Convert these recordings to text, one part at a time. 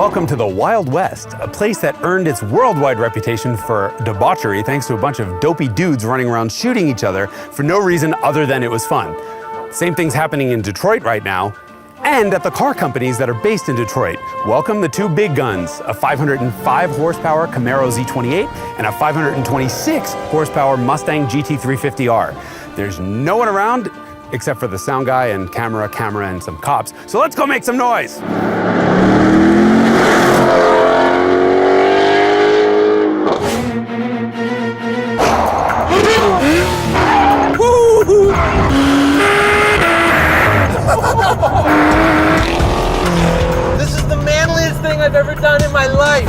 welcome to the Wild West, a place that earned its worldwide reputation for debauchery thanks to a bunch of dopey dudes running around shooting each other for no reason other than it was fun. Same thing's happening in Detroit right now, and at the car companies that are based in Detroit. Welcome the two big guns, a 505 horsepower Camaro Z28 and a 526 horsepower Mustang GT350R. There's no one around except for the sound guy and camera, and some cops. So let's go make some noise. This is the manliest thing I've ever done in my life.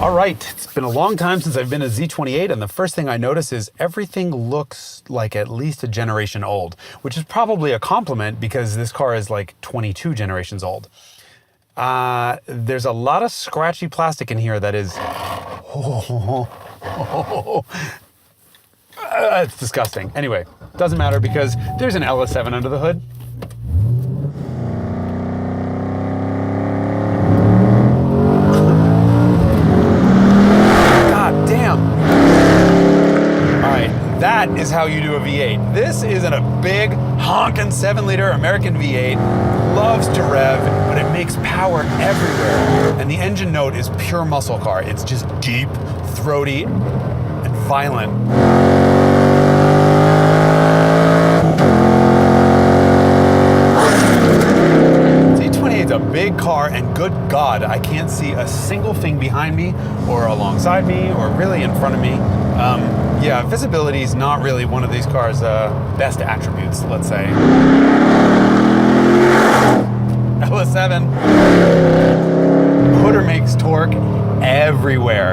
All right, it's been a long time since I've been a Z28, and the first thing I notice is everything looks like at least a generation old, which is probably a compliment because this car is like 22 generations old. There's a lot of scratchy plastic in here that is... it's disgusting. Anyway, doesn't matter because there's an LS7 under the hood. That is how you do a V8. This isn't a big, honking 7-liter American V8, loves to rev, but it makes power everywhere. And the engine note is pure muscle car. It's just deep, throaty, and violent. Z28's a big car, and good God, I can't see a single thing behind me, or alongside me, or really in front of me. Yeah, visibility is not really one of these cars' best attributes, let's say. LS7. Hooder makes torque everywhere.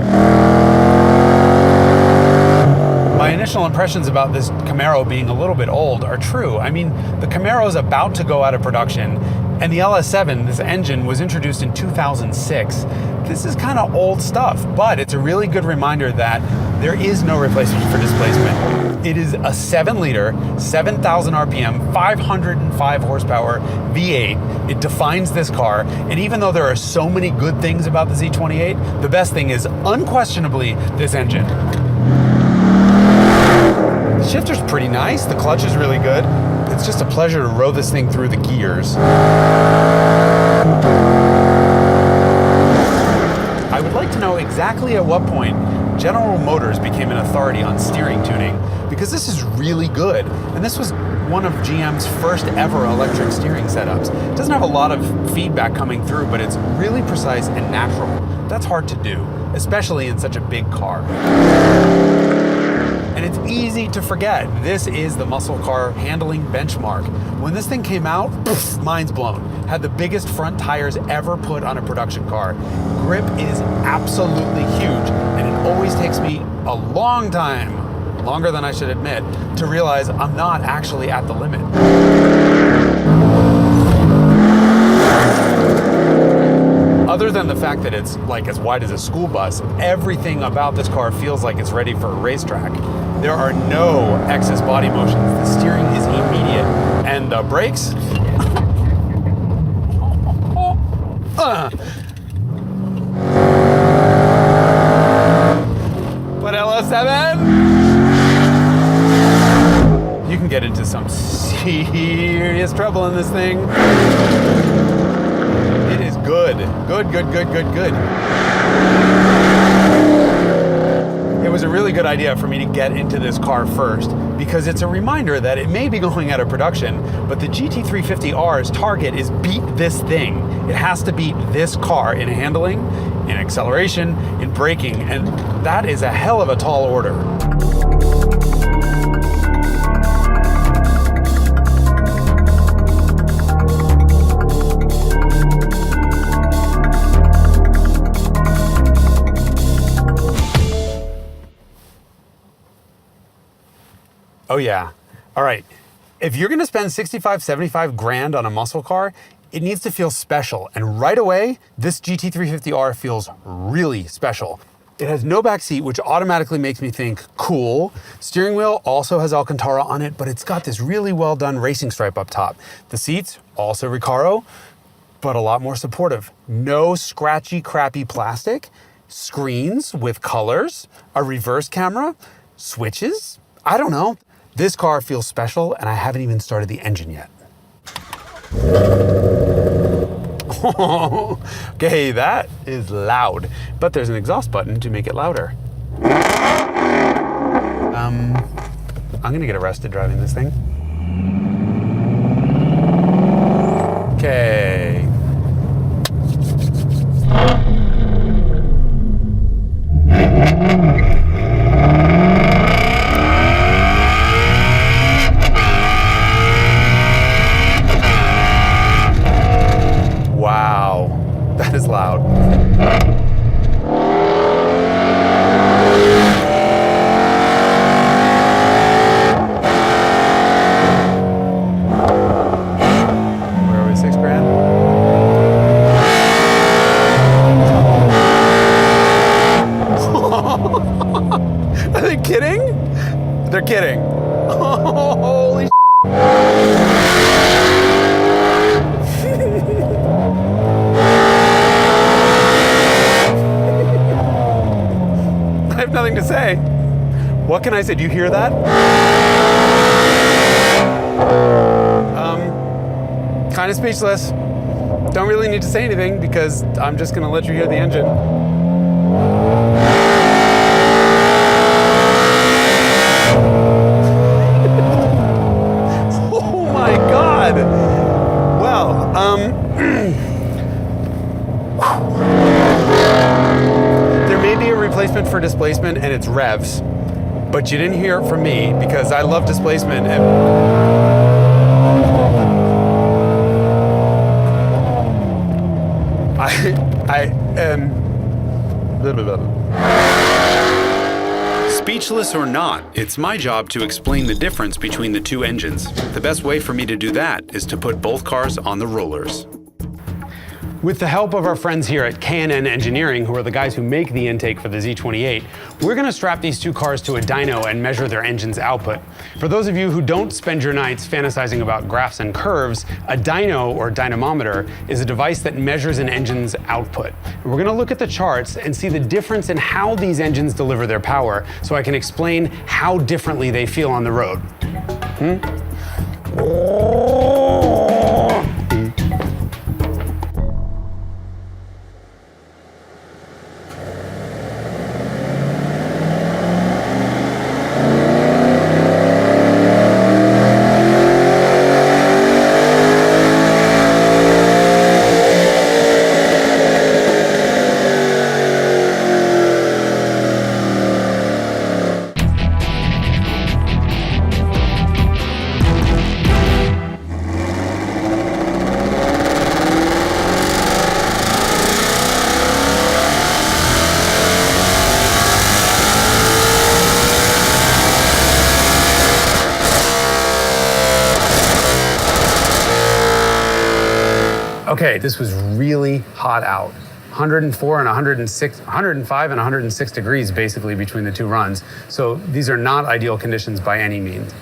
My initial impressions about this Camaro being a little bit old are true. I mean, the Camaro is about to go out of production, and the LS7, this engine, was introduced in 2006. This is kind of old stuff, but it's a really good reminder that there is no replacement for displacement. It is a 7-liter, 7,000 RPM, 505 horsepower V8. It defines this car, and even though there are so many good things about the Z28, the best thing is unquestionably this engine. The shifter's pretty nice, the clutch is really good. It's just a pleasure to row this thing through the gears. I would like to know exactly at what point General Motors became an authority on steering tuning, because this is really good. And this was one of GM's first ever electric steering setups. It doesn't have a lot of feedback coming through, but it's really precise and natural. That's hard to do, especially in such a big car. And it's easy to forget, this is the muscle car handling benchmark. When this thing came out, mind's blown. Had the biggest front tires ever put on a production car. Grip is absolutely huge, and it always takes me a long time, longer than I should admit, to realize I'm not actually at the limit. Other than the fact that it's like as wide as a school bus, everything about this car feels like it's ready for a racetrack. There are no excess body motions. The steering is immediate. And the brakes? But LS7? You can get into some serious trouble in this thing. It is good. Good. It was a really good idea for me to get into this car first, because it's a reminder that it may be going out of production, but the GT350R's target is beat this thing. It has to beat this car in handling, in acceleration, in braking, and that is a hell of a tall order. Oh yeah. All right. If you're gonna spend 65, 75 grand on a muscle car, it needs to feel special. And right away, this GT350R feels really special. It has no back seat, which automatically makes me think cool. Steering wheel also has Alcantara on it, but it's got this really well done racing stripe up top. The seats, also Recaro, but a lot more supportive. No scratchy, crappy plastic. Screens with colors, a reverse camera, switches. I don't know. This car feels special, and I haven't even started the engine yet. Okay, that is loud, but there's an exhaust button to make it louder. I'm gonna get arrested driving this thing. Okay. Wow, that is loud. Where are we, $6,000? Are they kidding? They're kidding. Holy I have nothing to say. What can I say? Do you hear that? Kind of speechless. Don't really need to say anything because I'm just gonna let you hear the engine. Oh my God. Well, there may be a replacement for displacement and it's revs, but you didn't hear it from me because I love displacement. I am speechless or not, it's my job to explain the difference between the two engines. The best way for me to do that is to put both cars on the rollers. With the help of our friends here at K&N Engineering, who are the guys who make the intake for the Z28, we're gonna strap these two cars to a dyno and measure their engine's output. For those of you who don't spend your nights fantasizing about graphs and curves, a dyno, or dynamometer, is a device that measures an engine's output. We're gonna look at the charts and see the difference in how these engines deliver their power, so I can explain how differently they feel on the road. Okay, this was really hot out. 104 and 106, 105 and 106 degrees basically between the two runs. So these are not ideal conditions by any means.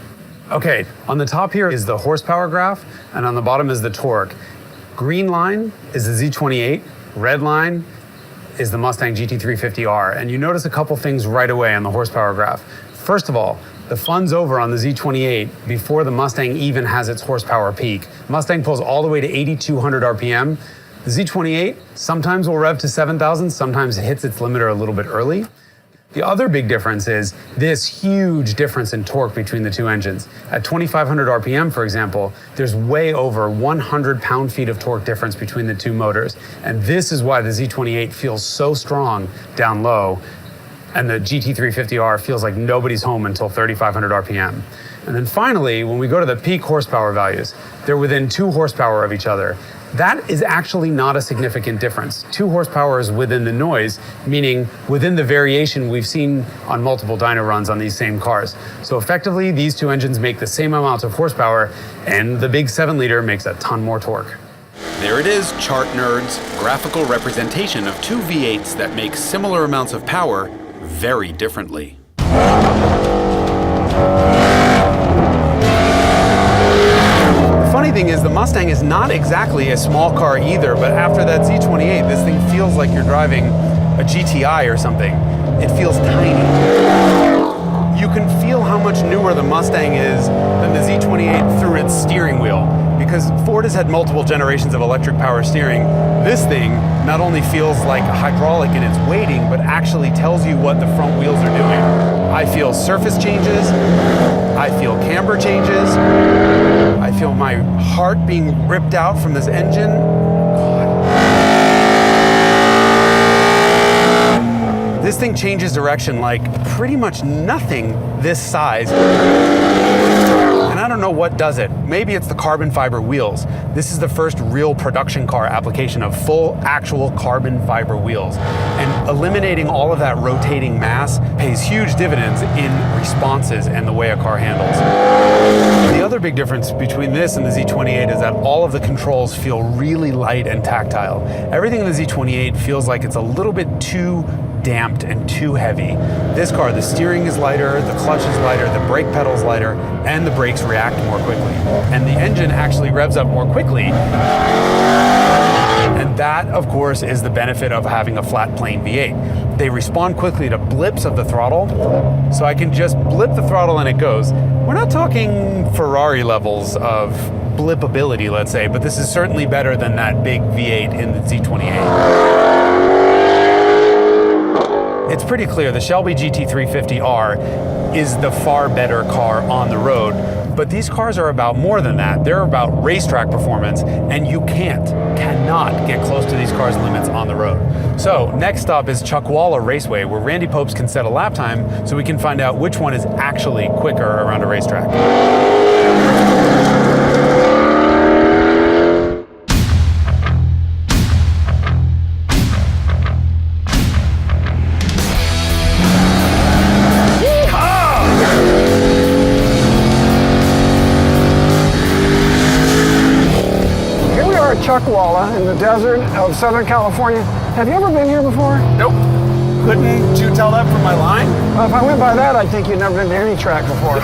Okay, on the top here is the horsepower graph, and on the bottom is the torque. Green line is the Z28, red line is the Mustang GT350R. And you notice a couple things right away on the horsepower graph. First of all, the fun's over on the Z28 before the Mustang even has its horsepower peak. Mustang pulls all the way to 8,200 RPM. The Z28 sometimes will rev to 7,000, sometimes it hits its limiter a little bit early. The other big difference is this huge difference in torque between the two engines. At 2,500 RPM, for example, there's way over 100 pound-feet of torque difference between the two motors. And this is why the Z28 feels so strong down low, and the GT350R feels like nobody's home until 3,500 RPM. And then finally, when we go to the peak horsepower values, they're within 2 horsepower of each other. That is actually not a significant difference. 2 horsepower is within the noise, meaning within the variation we've seen on multiple dyno runs on these same cars. So effectively, these two engines make the same amount of horsepower, and the big 7-liter makes a ton more torque. There it is, chart nerds. Graphical representation of two V8s that make similar amounts of power very differently. The funny thing is the Mustang is not exactly a small car either, but after that Z28, this thing feels like you're driving a GTI or something. It feels tiny. You can feel how much newer the Mustang is than the Z28 through its steering wheel. Because Ford has had multiple generations of electric power steering, this thing not only feels like hydraulic in its weighting, but actually tells you what the front wheels are doing. I feel surface changes, I feel camber changes, I feel my heart being ripped out from this engine. God. This thing changes direction like pretty much nothing this size. And I don't know what does it. Maybe it's the carbon fiber wheels. This is the first real production car application of full actual carbon fiber wheels. And eliminating all of that rotating mass pays huge dividends in responses and the way a car handles. The other big difference between this and the Z28 is that all of the controls feel really light and tactile. Everything in the Z28 feels like it's a little bit too damped and too heavy. This car, the steering is lighter, the clutch is lighter, the brake pedal's lighter, and the brakes react more quickly. And the engine actually revs up more quickly. And that, of course, is the benefit of having a flat plane V8. They respond quickly to blips of the throttle, so I can just blip the throttle and it goes. We're not talking Ferrari levels of blipability, let's say, but this is certainly better than that big V8 in the Z28. It's pretty clear the Shelby GT350R is the far better car on the road, but these cars are about more than that. They're about racetrack performance, and you cannot get close to these cars' limits on the road. So next stop is Chuckwalla Raceway, where Randy Popes can set a lap time so we can find out which one is actually quicker around a racetrack. Chuckwalla in the desert of Southern California. Have you ever been here before? Nope. Couldn't you tell that from my line? Well, if I went by that, I'd think you'd never been to any track before.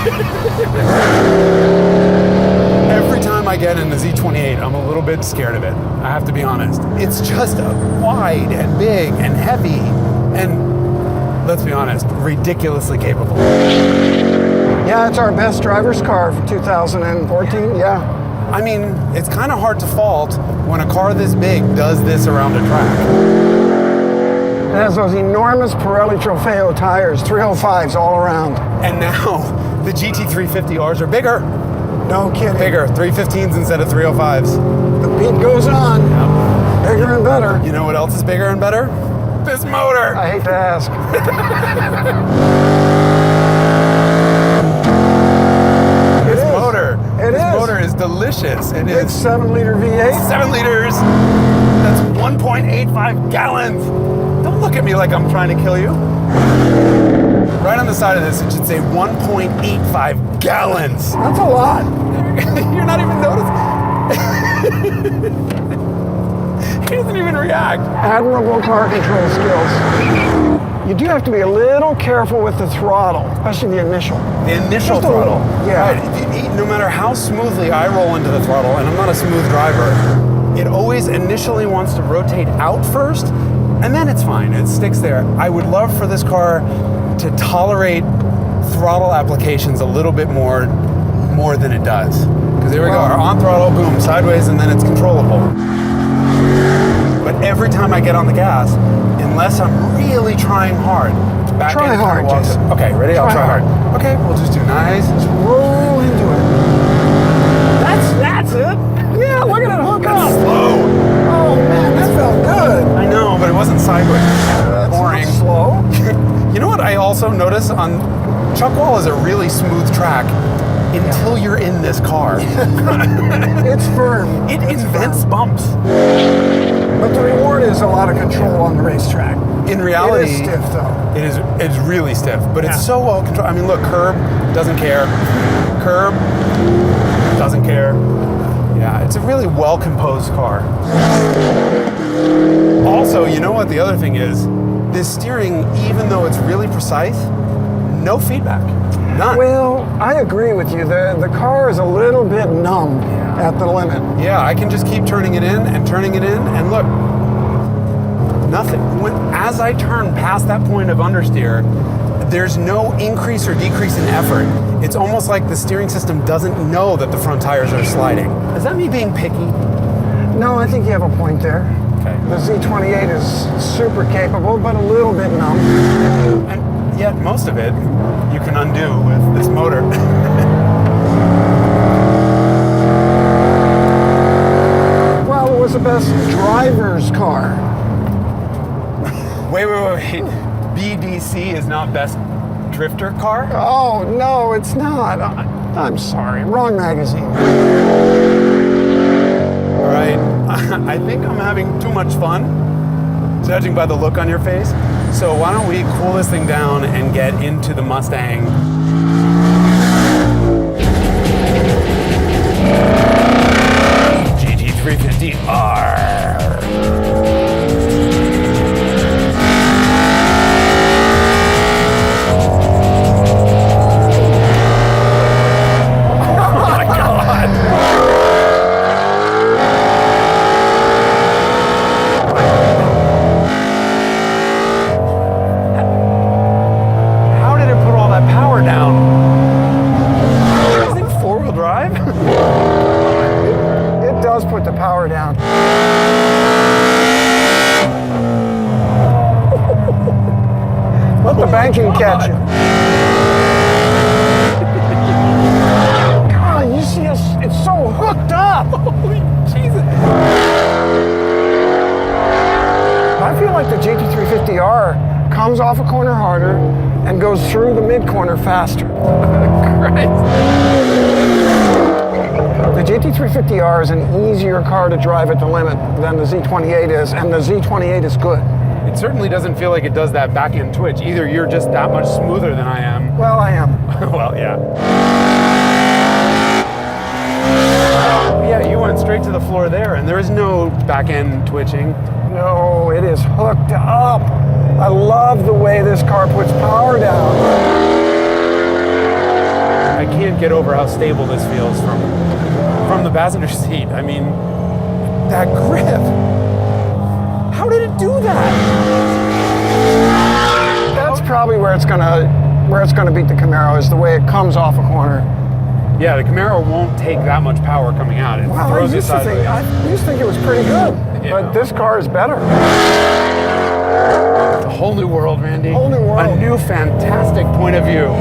Every time I get in the Z28, I'm a little bit scared of it. I have to be honest. It's just wide and big and heavy and, let's be honest, ridiculously capable. Yeah, it's our best driver's car for 2014, yeah. I mean, it's kind of hard to fault when a car this big does this around a track. It has those enormous Pirelli Trofeo tires, 305s all around. And now the GT350Rs are bigger. No kidding. Bigger, 315s instead of 305s. The beat goes on. Yep. Bigger and better. You know what else is bigger and better? This motor. I hate to ask. This motor is delicious. It's 7-liter V8. 7 liters. That's 1.85 gallons. Don't look at me like I'm trying to kill you. Right on the side of this, it should say 1.85 gallons. That's a lot. You're not even noticing. He doesn't even react. Admirable car control skills. You do have to be a little careful with the throttle, especially the initial. The initial throttle? Yeah. Right. No matter how smoothly I roll into the throttle, and I'm not a smooth driver, it always initially wants to rotate out first, and then it's fine. It sticks there. I would love for this car to tolerate throttle applications a little bit more than it does. Because here we go, on throttle, boom, sideways, and then it's controllable. But every time I get on the gas, unless I'm really trying hard, try hard, Jason. Okay, ready? I'll try hard. Okay, we'll just do nice. Just roll into it. That's it. Yeah, look at it hook up. Slow. Oh man, that felt good. I know, but it wasn't sideways. That's boring. Slow. You know what I also notice on Chuckwalla is a really smooth track until you're in this car. It's firm. It invents bumps. But the reward is a lot of control on the racetrack. In reality, it is stiff though. It's really stiff, but it's so well controlled. I mean, look, curb doesn't care. Curb doesn't care. Yeah, it's a really well-composed car. Also, you know what the other thing is? This steering, even though it's really precise, no feedback. None. Well, I agree with you. The car is a little bit numb at the limit. Yeah, I can just keep turning it in, and look, nothing. As I turn past that point of understeer, there's no increase or decrease in effort. It's almost like the steering system doesn't know that the front tires are sliding. Is that me being picky? No, I think you have a point there. Okay. The Z28 is super capable, but a little bit numb. And yet most of it you can undo with this motor. Well, it was the best driver's car. Wait. BDC is not best drifter car? Oh, no, it's not. I'm sorry, wrong magazine. All right, I think I'm having too much fun, judging by the look on your face. So why don't we cool this thing down and get into the Mustang. GT350R. Put the power down. Let the banking catch you. God, you see us, it's so hooked up. Holy Jesus. I feel like the GT350R comes off a corner harder and goes through the mid-corner faster. The GT350R is an easier car to drive at the limit than the Z28 is, and the Z28 is good. It certainly doesn't feel like it does that back-end twitch. Either you're just that much smoother than I am. Well, I am. Well, yeah. Yeah, you went straight to the floor there, and there is no back-end twitching. No, it is hooked up. I love the way this car puts power down. I can't get over how stable this feels from the passenger seat. I mean, that grip. How did it do that? That's probably where it's gonna beat the Camaro, is the way it comes off a corner. Yeah, the Camaro won't take that much power coming out. It Well, throws you sideways. I used to think it was pretty good, Yeah. but this car is better. It's a whole new world, Randy. Whole new world. A new fantastic point of view.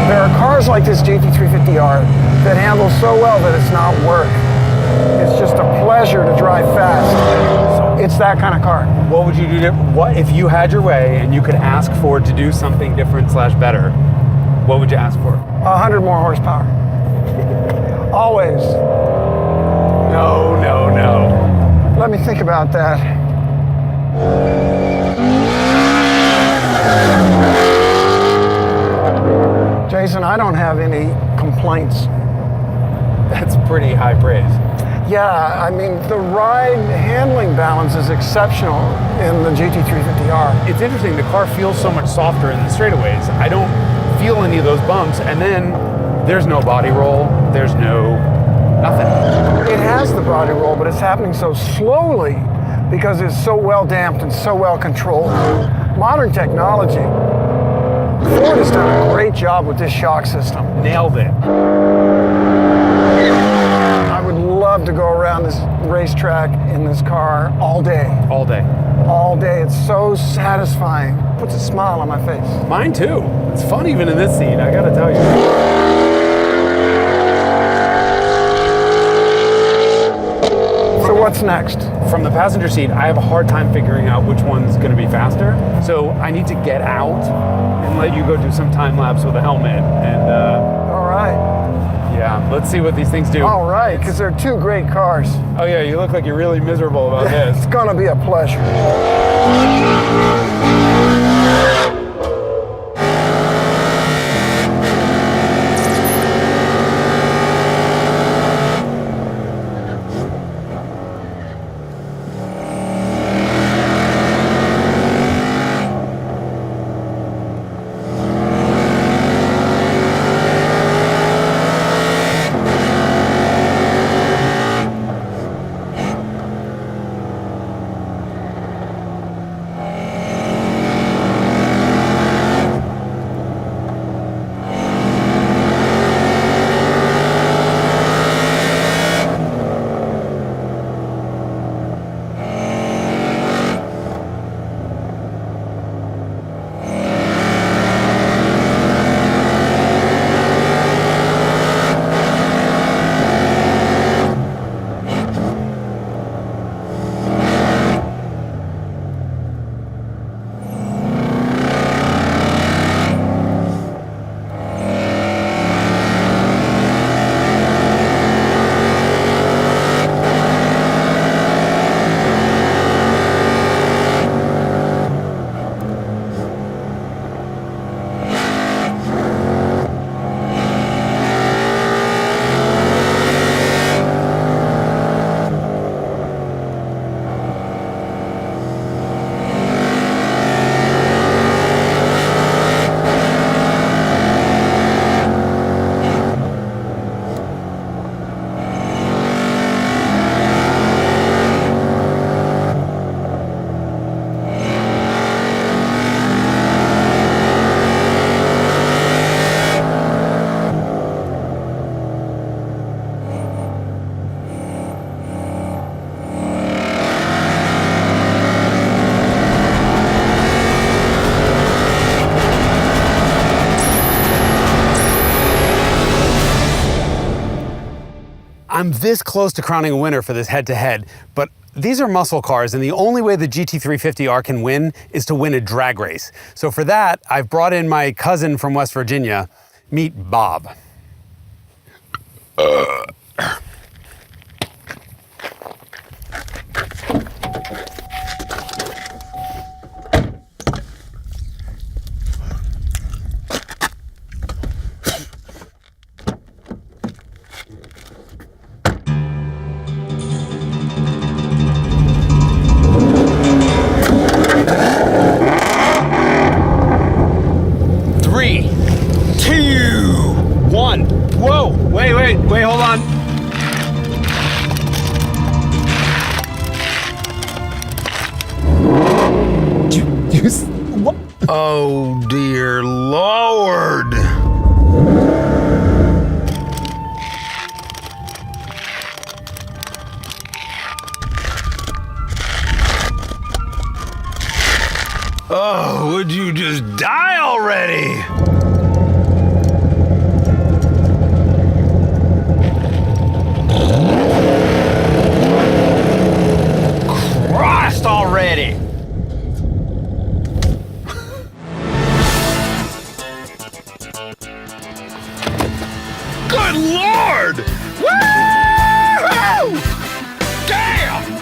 There are cars like this GT350R that handle so well that it's not work. It's just a pleasure to drive fast. It's that kind of car. What would you do? What if you had your way and you could ask Ford to do something different / better? What would you ask for? 100 more horsepower. Always. No. Let me think about that. Jason, I don't have any complaints. That's pretty high praise. Yeah, I mean, the ride handling balance is exceptional in the GT350R. It's interesting, the car feels so much softer in the straightaways. I don't feel any of those bumps, and then there's no body roll, there's nothing. It has the body roll, but it's happening so slowly because it's so well damped and so well controlled. Modern technology. Ford has done a great job with this shock system. Nailed it. I would love to go around this racetrack in this car all day. All day. All day. It's so satisfying. Puts a smile on my face. Mine too. It's fun even in this seat, I gotta tell you. So what's next? From the passenger seat, I have a hard time figuring out which one's gonna be faster. So I need to get out and let you go do some time lapse with a helmet. And All right. yeah, let's see what these things do. All right, because they're two great cars. Oh yeah, you look like you're really miserable about this. It's gonna be a pleasure. I'm this close to crowning a winner for this head-to-head, but these are muscle cars, and the only way the GT350R can win is to win a drag race. So for that, I've brought in my cousin from West Virginia. Meet Bob. Whoa, wait, hold on. What? Oh, dear Lord. Oh, would you just die already? Already. Good Lord! Woo! Damn!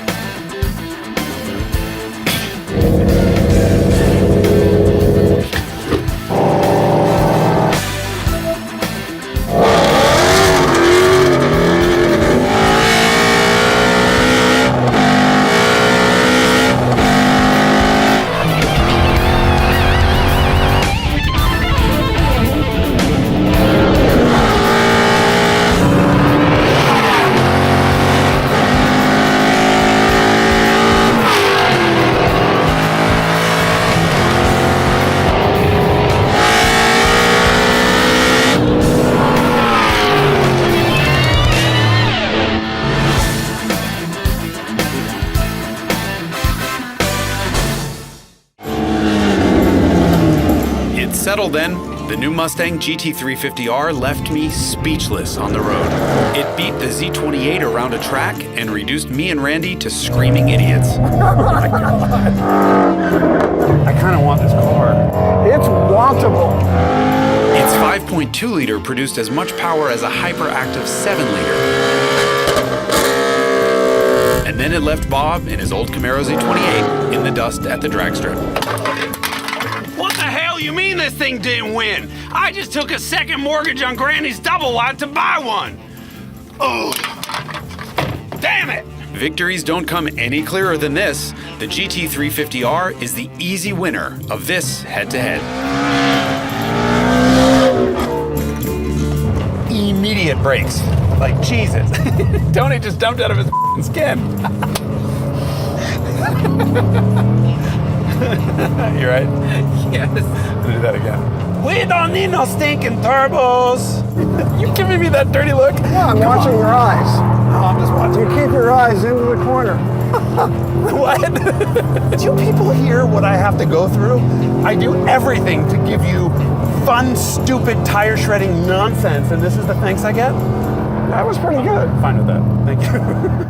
Settled then, the new Mustang GT350R left me speechless on the road. It beat the Z28 around a track and reduced me and Randy to screaming idiots. Oh my God. I kind of want this car. It's wantable. Its 5.2 liter produced as much power as a hyperactive 7 liter. And then it left Bob in his old Camaro Z28 in the dust at the drag strip. What the hell you mean this thing didn't win? I just took a second mortgage on Granny's double wide to buy one. Oh, damn it! Victories don't come any clearer than this. The GT350R is the easy winner of this head-to-head. Immediate brakes. Like Jesus. Tony just jumped out of his skin. You right? Yes. I'm gonna do that again. We don't need no stinking turbos. You giving me that dirty look? Yeah, I'm watching your eyes. Oh, I'm just watching. You keep your eyes into the corner. What? Do you people hear what I have to go through? I do everything to give you fun, stupid, tire shredding nonsense, and this is the thanks I get? That was pretty good. Fine with that. Thank you.